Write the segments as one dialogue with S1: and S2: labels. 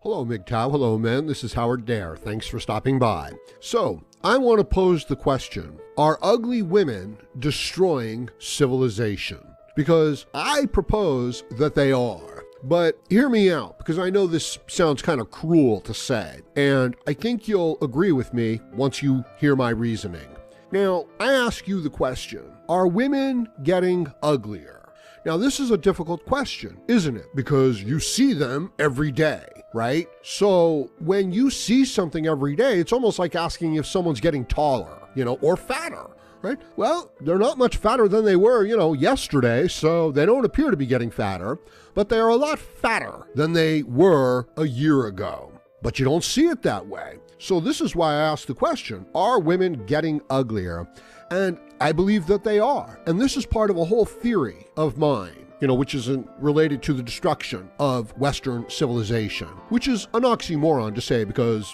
S1: Hello, MGTOW. Hello, men. This is Howard Dare. Thanks for stopping by. So, I want to pose the question, are ugly women destroying civilization? Because I propose that they are. But hear me out, because I know this sounds kind of cruel to say, and I think you'll agree with me once you hear my reasoning. Now, I ask you the question, are women getting uglier? Now, this is a difficult question, isn't it? Because you see them every day, right? So when you see something every day, it's almost like asking if someone's getting taller, or fatter, right? Well, they're not much fatter than they were, yesterday, so they don't appear to be getting fatter, but they are a lot fatter than they were a year ago. But you don't see it that way. So this is why I asked the question, are women getting uglier? And I believe that they are. And this is part of a whole theory of mine, which is related to the destruction of Western civilization, which is an oxymoron to say because,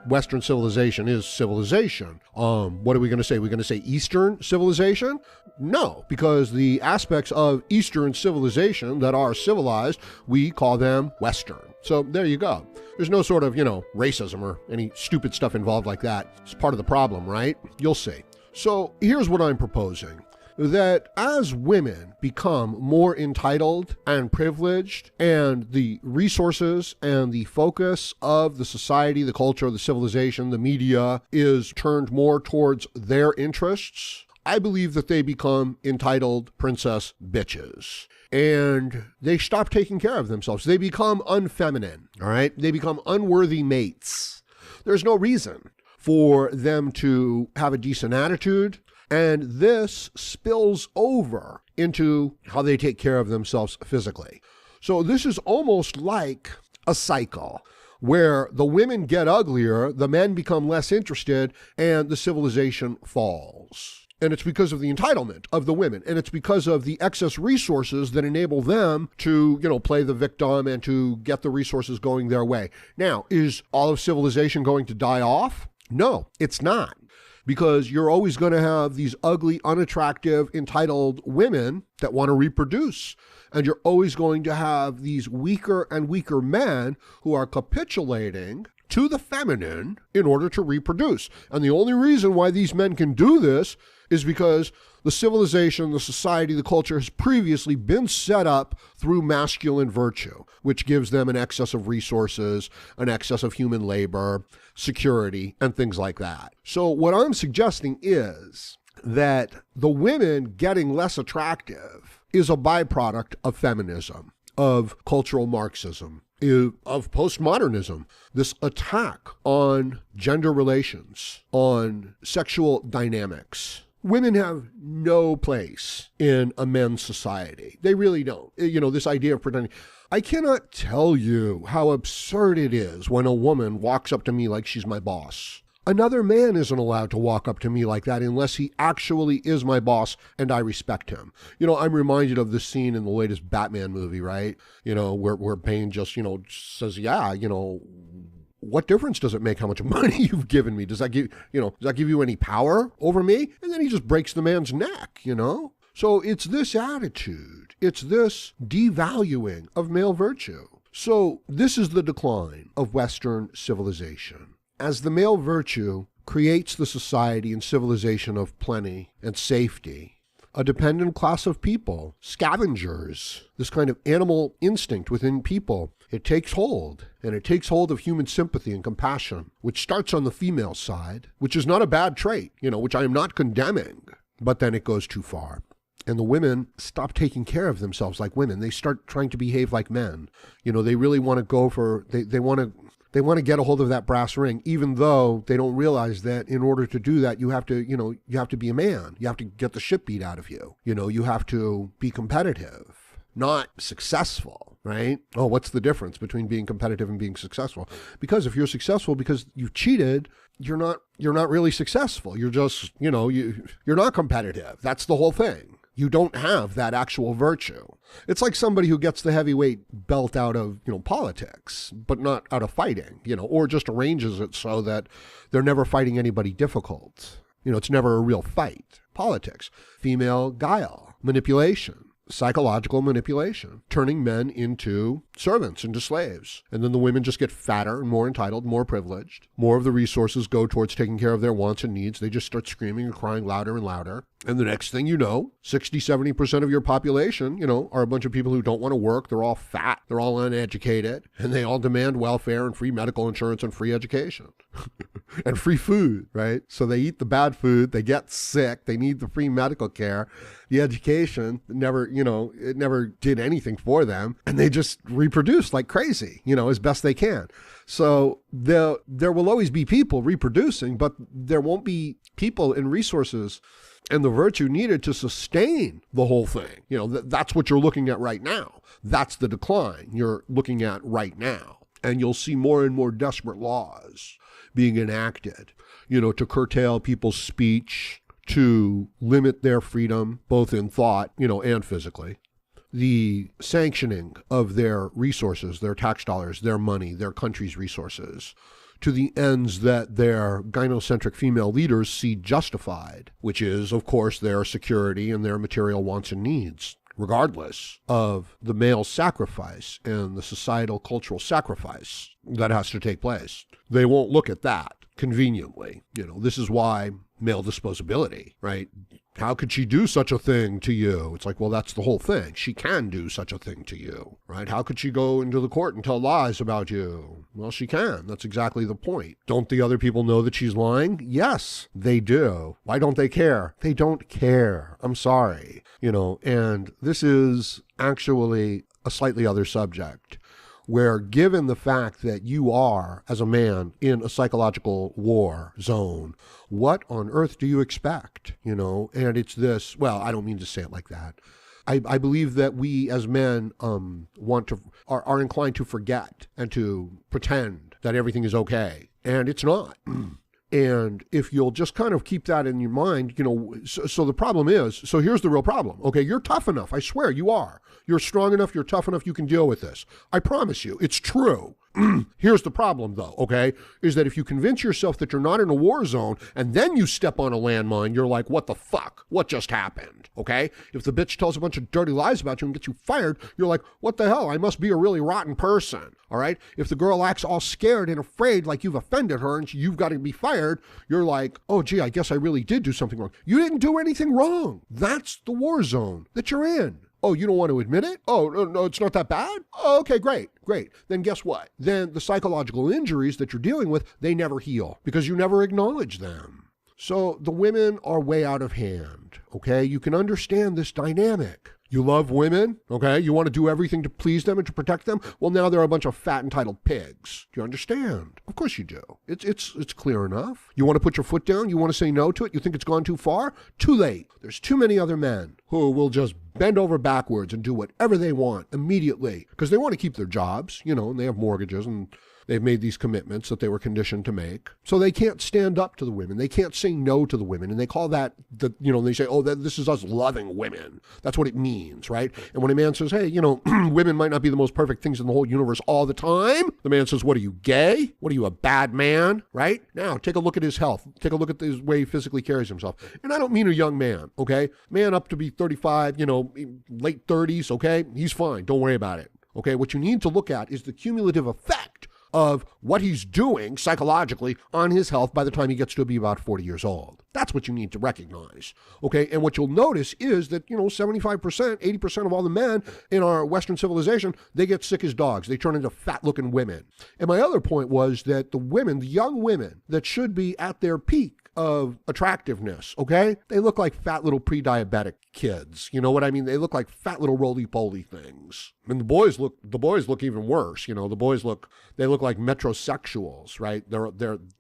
S1: Western civilization is civilization. What are we going to say? We're going to say Eastern civilization? No, because the aspects of Eastern civilization that are civilized, we call them Western. So there you go. There's no sort of, racism or any stupid stuff involved like that. It's part of the problem, right? You'll see. So here's what I'm proposing, that as women become more entitled and privileged and the resources and the focus of the society, the culture, the civilization, the media is turned more towards their interests, I believe that they become entitled princess bitches. And they stop taking care of themselves. They become unfeminine, all right? They become unworthy mates. There's no reason for them to have a decent attitude, and this spills over into how they take care of themselves physically. So this is almost like a cycle where the women get uglier, the men become less interested, and the civilization falls. And it's because of the entitlement of the women. And it's because of the excess resources that enable them to, play the victim and to get the resources going their way. Now, is all of civilization going to die off? No, it's not. Because you're always going to have these ugly, unattractive, entitled women that want to reproduce. And you're always going to have these weaker and weaker men who are capitulating to the feminine in order to reproduce. And the only reason why these men can do this is because the civilization, the society, the culture has previously been set up through masculine virtue, which gives them an excess of resources, an excess of human labor, security, and things like that. So what I'm suggesting is that the women getting less attractive is a byproduct of feminism, of cultural Marxism, of postmodernism, this attack on gender relations, on sexual dynamics. Women have no place in a men's society. They really don't. This idea of pretending. I cannot tell you how absurd it is when a woman walks up to me like she's my boss. Another man isn't allowed to walk up to me like that unless he actually is my boss and I respect him. I'm reminded of this scene in the latest Batman movie, right? Where Bane just, says, yeah, what difference does it make how much money you've given me? Does that give you any power over me? And then he just breaks the man's neck, So it's this attitude. It's this devaluing of male virtue. So this is the decline of Western civilization. As the male virtue creates the society and civilization of plenty and safety, a dependent class of people, scavengers, this kind of animal instinct within people, it takes hold, and it takes hold of human sympathy and compassion, which starts on the female side, which is not a bad trait, which I am not condemning, but then it goes too far. And the women stop taking care of themselves like women. They start trying to behave like men. They really want to go for, they want to get a hold of that brass ring, even though they don't realize that in order to do that, you have to be a man. You have to get the shit beat out of you. You have to be competitive, not successful, right? Oh, what's the difference between being competitive and being successful? Because if you're successful because you've cheated, you're not really successful. You're just, you're not competitive. That's the whole thing. You don't have that actual virtue. It's like somebody who gets the heavyweight belt out of, politics, but not out of fighting, or just arranges it so that they're never fighting anybody difficult. It's never a real fight. Politics, female guile, manipulation, psychological manipulation, turning men into servants, into slaves. And then the women just get fatter and more entitled, more privileged. More of the resources go towards taking care of their wants and needs. They just start screaming and crying louder and louder. And the next thing you know, 60-70% of your population, are a bunch of people who don't want to work. They're all fat. They're all uneducated. And they all demand welfare and free medical insurance and free education. And free food, right? So they eat the bad food. They get sick. They need the free medical care. The education it never did anything for them. And they just reproduce like crazy, as best they can. So there will always be people reproducing, but there won't be people and resources and the virtue needed to sustain the whole thing. That's what you're looking at right now. That's the decline you're looking at right now. And you'll see more and more desperate laws being enacted, to curtail people's speech, to limit their freedom, both in thought, and physically. The sanctioning of their resources, their tax dollars, their money, their country's resources, to the ends that their gynocentric female leaders see justified, which is, of course, their security and their material wants and needs, regardless of the male sacrifice and the societal cultural sacrifice that has to take place. They won't look at that conveniently. This is why male disposability, right? How could she do such a thing to you? It's like, well, that's the whole thing. She can do such a thing to you, right? How could she go into the court and tell lies about you? Well, she can. That's exactly the point. Don't the other people know that she's lying? Yes, they do. Why don't they care? They don't care. I'm sorry. And this is actually a slightly other subject, where given the fact that you are, as a man, in a psychological war zone, what on earth do you expect? And it's this, well, I don't mean to say it like that. I believe that we as men are inclined to forget and to pretend that everything is okay. And it's not. And if you'll just kind of keep that in your mind, so the problem is, so here's the real problem. Okay, you're tough enough. I swear you are. You're strong enough. You're tough enough. You can deal with this. I promise you. It's true. Here's the problem, though, okay, is that if you convince yourself that you're not in a war zone and then you step on a landmine, you're like, what the fuck? What just happened? Okay? If the bitch tells a bunch of dirty lies about you and gets you fired, you're like, what the hell? I must be a really rotten person. All right? If the girl acts all scared and afraid like you've offended her and you've got to be fired, you're like, oh, gee, I guess I really did do something wrong. You didn't do anything wrong. That's the war zone that you're in. Oh, you don't want to admit it? Oh, no, it's not that bad? Oh, okay, great. Then guess what? Then the psychological injuries that you're dealing with, they never heal because you never acknowledge them. So the women are way out of hand, okay? You can understand this dynamic. You love women, okay? You want to do everything to please them and to protect them? Well, now they're a bunch of fat, entitled pigs. Do you understand? Of course you do. It's clear enough. You want to put your foot down? You want to say no to it? You think it's gone too far? Too late. There's too many other men who will just bend over backwards and do whatever they want immediately because they want to keep their jobs, and they have mortgages and they've made these commitments that they were conditioned to make. So they can't stand up to the women. They can't say no to the women. And they call that, they say, oh, this is us loving women. That's what it means, right? And when a man says, hey, women might not be the most perfect things in the whole universe all the time, the man says, what are you, gay? What are you, a bad man, right? Now, take a look at his health. Take a look at the way he physically carries himself. And I don't mean a young man, okay? Man up to be 35, late 30s, okay? He's fine. Don't worry about it, okay? What you need to look at is the cumulative effect of what he's doing psychologically on his health by the time he gets to be about 40 years old. That's what you need to recognize, okay? And what you'll notice is that, 75%, 80% of all the men in our Western civilization, they get sick as dogs. They turn into fat-looking women. And my other point was that the young women that should be at their peak of attractiveness, okay? They look like fat little pre-diabetic kids. You know what I mean? They look like fat little roly-poly things. And the boys look even worse. They look like metrosexuals, right?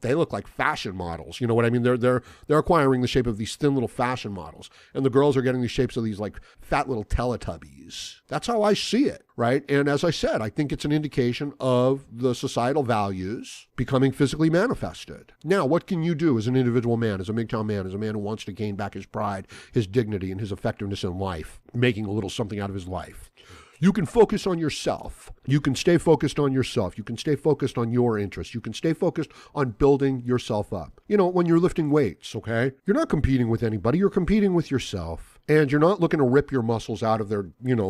S1: They look like fashion models. You know what I mean? They're acquiring the shape of these thin little fashion models. And the girls are getting the shapes of these like fat little Teletubbies. That's how I see it, right? And as I said, I think it's an indication of the societal values becoming physically manifested. Now, what can you do as an individual man, as a MGTOW man, as a man who wants to gain back his pride, his dignity, and his effectiveness in life, making a little something out of his life? You can focus on yourself. You can stay focused on yourself. You can stay focused on your interests. You can stay focused on building yourself up. When you're lifting weights, okay? You're not competing with anybody. You're competing with yourself. And you're not looking to rip your muscles out of their,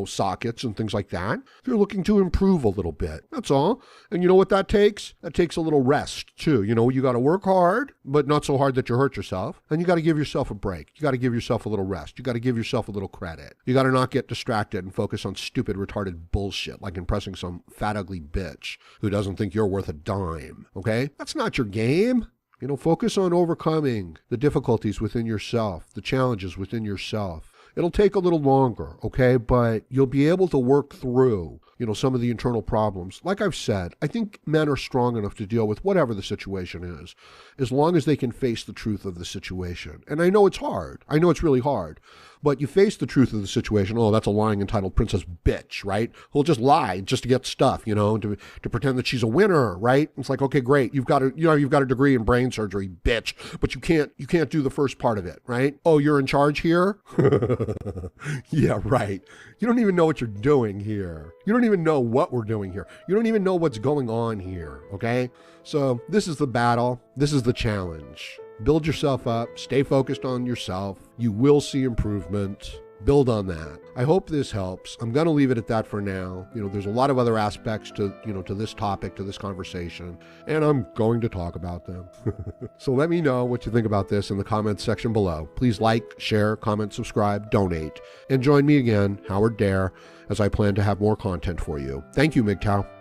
S1: sockets and things like that. You're looking to improve a little bit. That's all. And you know what that takes? That takes a little rest too. You got to work hard, but not so hard that you hurt yourself. And you got to give yourself a break. You got to give yourself a little rest. You got to give yourself a little credit. You got to not get distracted and focus on stupid, retarded bullshit like impressing some fat, ugly bitch who doesn't think you're worth a dime. Okay? That's not your game. Focus on overcoming the difficulties within yourself, the challenges within yourself. It'll take a little longer, okay? But you'll be able to work through, some of the internal problems. Like I've said, I think men are strong enough to deal with whatever the situation is, as long as they can face the truth of the situation. And I know it's hard. I know it's really hard. But you face the truth of the situation. Oh, that's a lying, entitled princess bitch, right? Who'll just lie just to get stuff, to pretend that she's a winner, right? It's like, okay, great. You've got a degree in brain surgery, bitch, but you can't do the first part of it, right? Oh, you're in charge here? Yeah, right. You don't even know what you're doing here. You don't even know what we're doing here. You don't even know what's going on here, okay? So this is the battle. This is the challenge. Build yourself up. Stay focused on yourself. You will see improvement. Build on that. I hope this helps. I'm going to leave it at that for now. There's a lot of other aspects to this topic, to this conversation, and I'm going to talk about them. So let me know what you think about this in the comments section below. Please like, share, comment, subscribe, donate, and join me again, Howard Dare, as I plan to have more content for you. Thank you, MGTOW.